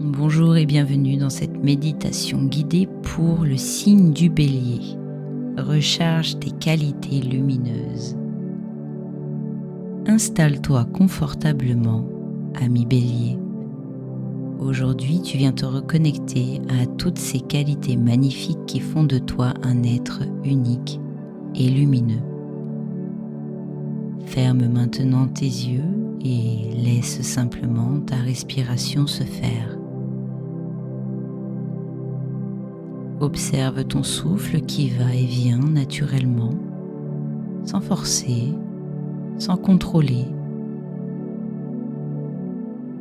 Bonjour et bienvenue dans cette méditation guidée pour le signe du Bélier. Recharge tes qualités lumineuses. Installe-toi confortablement, ami Bélier. Aujourd'hui, tu viens te reconnecter à toutes ces qualités magnifiques qui font de toi un être unique et lumineux. Ferme maintenant tes yeux et laisse simplement ta respiration se faire. Observe ton souffle qui va et vient naturellement, sans forcer, sans contrôler.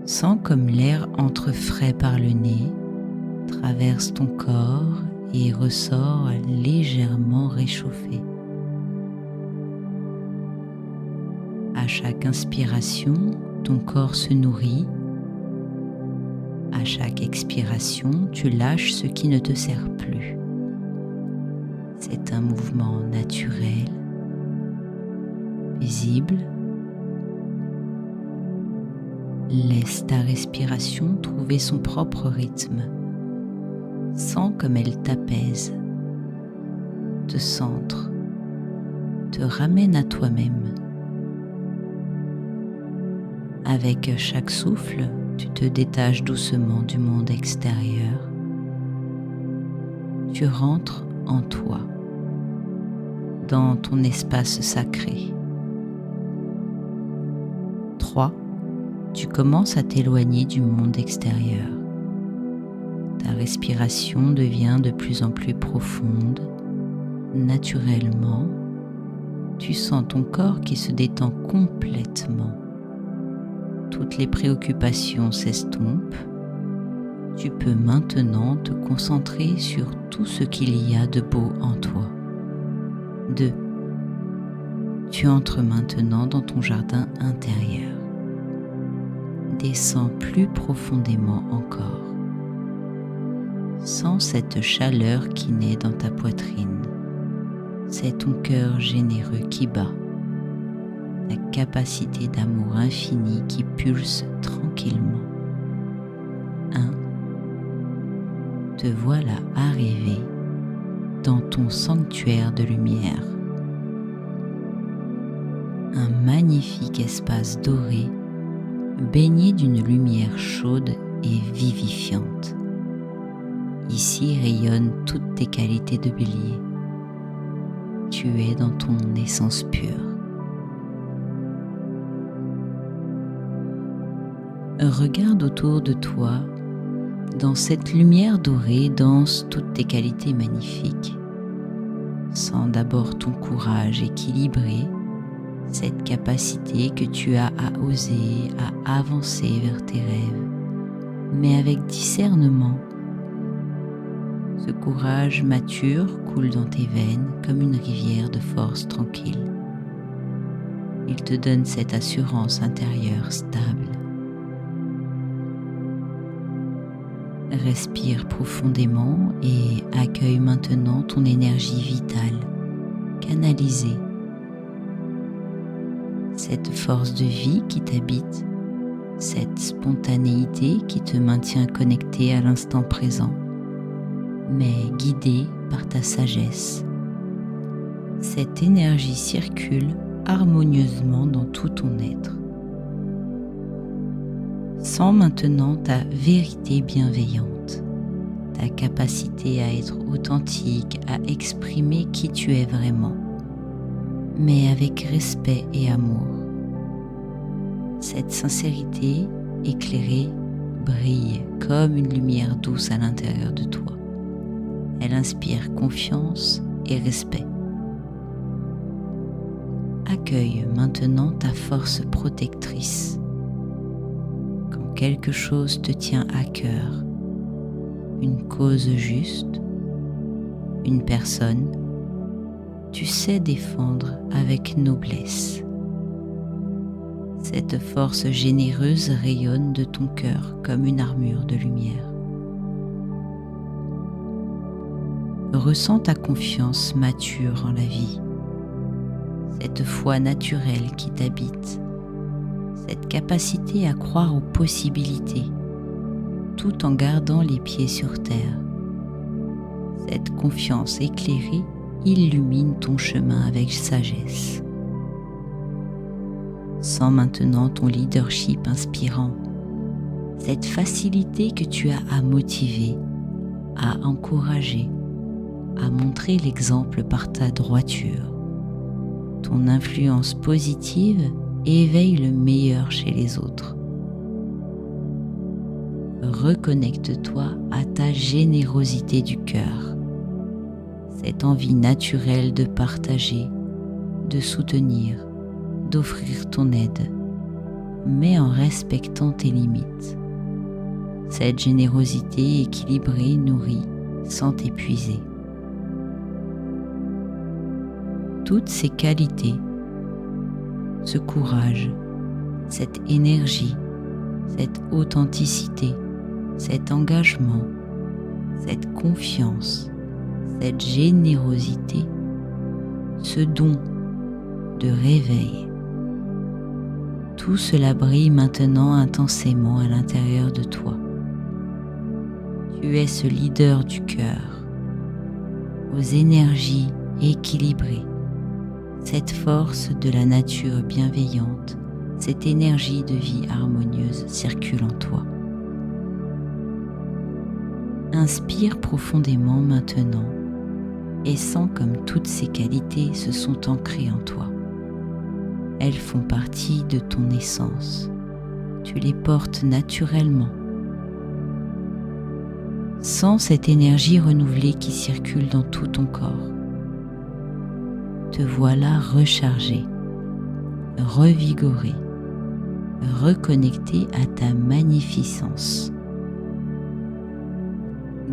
Sens comme l'air entre frais par le nez, traverse ton corps et ressort légèrement réchauffé. À chaque inspiration, ton corps se nourrit. À chaque expiration, tu lâches ce qui ne te sert plus. C'est un mouvement naturel, paisible. Laisse ta respiration trouver son propre rythme. Sens comme elle t'apaise, te centre, te ramène à toi-même. Avec chaque souffle, tu te détaches doucement du monde extérieur. Tu rentres en toi, dans ton espace sacré. 3. Tu commences à t'éloigner du monde extérieur. Ta respiration devient de plus en plus profonde. Naturellement, tu sens ton corps qui se détend complètement. Toutes les préoccupations s'estompent. Tu peux maintenant te concentrer sur tout ce qu'il y a de beau en toi. 2. Tu entres maintenant dans ton jardin intérieur. Descends plus profondément encore. Sens cette chaleur qui naît dans ta poitrine. C'est ton cœur généreux qui bat. Ta capacité d'amour infini qui pulse tranquillement. 1. Te voilà arrivé dans ton sanctuaire de lumière. Un magnifique espace doré, baigné d'une lumière chaude et vivifiante. Ici rayonnent toutes tes qualités de bélier. Tu es dans ton essence pure. Regarde autour de toi. Dans cette lumière dorée dansent toutes tes qualités magnifiques. Sens d'abord ton courage équilibré, cette capacité que tu as à oser, à avancer vers tes rêves, mais avec discernement. Ce courage mature coule dans tes veines comme une rivière de force tranquille. Il te donne cette assurance intérieure stable. Respire profondément et accueille maintenant ton énergie vitale, canalisée. Cette force de vie qui t'habite, cette spontanéité qui te maintient connecté à l'instant présent, mais guidée par ta sagesse. Cette énergie circule harmonieusement dans tout ton être. Sens maintenant ta vérité bienveillante, ta capacité à être authentique, à exprimer qui tu es vraiment, mais avec respect et amour. Cette sincérité éclairée brille comme une lumière douce à l'intérieur de toi. Elle inspire confiance et respect. Accueille maintenant ta force protectrice. Quand quelque chose te tient à cœur, une cause juste, une personne, tu sais défendre avec noblesse. Cette force généreuse rayonne de ton cœur comme une armure de lumière. Ressens ta confiance mature en la vie, cette foi naturelle qui t'habite, cette capacité à croire aux possibilités. tout en gardant les pieds sur terre. Cette confiance éclairée illumine ton chemin avec sagesse. Sens maintenant ton leadership inspirant, cette facilité que tu as à motiver, à encourager, à montrer l'exemple par ta droiture. Ton influence positive éveille le meilleur chez les autres. Reconnecte-toi à ta générosité du cœur, cette envie naturelle de partager, de soutenir, d'offrir ton aide, mais en respectant tes limites. Cette générosité équilibrée nourrit sans t'épuiser. Toutes ces qualités, ce courage, cette énergie, cette authenticité, cet engagement, cette confiance, cette générosité, ce don de réveil, tout cela brille maintenant intensément à l'intérieur de toi. Tu es ce leader du cœur, aux énergies équilibrées, cette force de la nature bienveillante, cette énergie de vie harmonieuse circule en toi. Inspire profondément maintenant et sens comme toutes ces qualités se sont ancrées en toi. Elles font partie de ton essence. Tu les portes naturellement. Sens cette énergie renouvelée qui circule dans tout ton corps. Te voilà rechargé, revigoré, reconnecté à ta magnificence.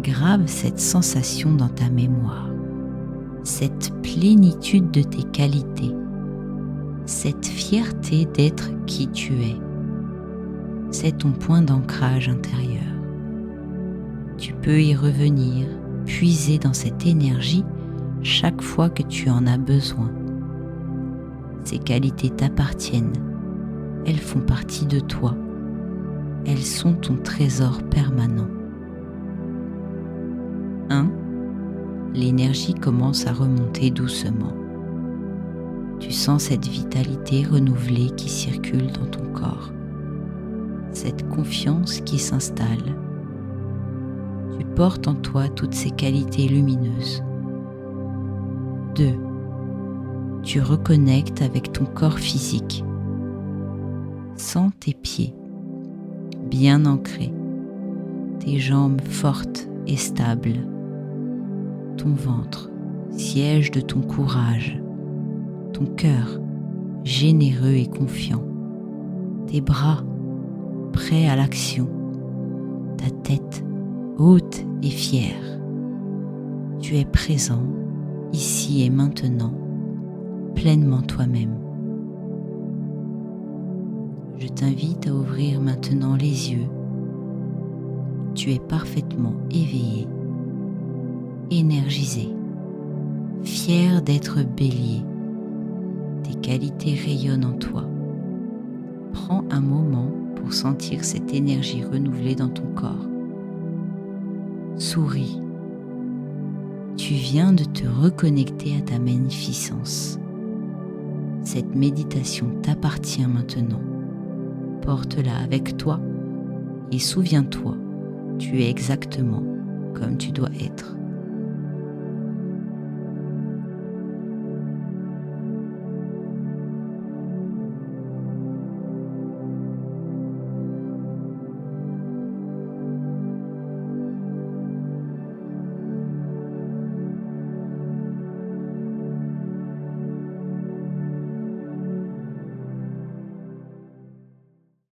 Grave cette sensation dans ta mémoire, cette plénitude de tes qualités, cette fierté d'être qui tu es. C'est ton point d'ancrage intérieur. Tu peux y revenir, puiser dans cette énergie chaque fois que tu en as besoin. Ces qualités t'appartiennent, elles font partie de toi, elles sont ton trésor permanent. 1. L'énergie commence à remonter doucement. Tu sens cette vitalité renouvelée qui circule dans ton corps, cette confiance qui s'installe. Tu portes en toi toutes ces qualités lumineuses. 2. Tu reconnectes avec ton corps physique. Sens tes pieds, bien ancrés, tes jambes fortes et stables, ton ventre, siège de ton courage, ton cœur, généreux et confiant, tes bras, prêts à l'action, ta tête, haute et fière. Tu es présent, ici et maintenant, pleinement toi-même. Je t'invite à ouvrir maintenant les yeux. Tu es parfaitement éveillé, énergisé, fier d'être bélier. Tes qualités rayonnent en toi. Prends un moment pour sentir cette énergie renouvelée dans ton corps. Souris. Tu viens de te reconnecter à ta magnificence. Cette méditation t'appartient maintenant. Porte-la avec toi et souviens-toi, tu es exactement comme tu dois être.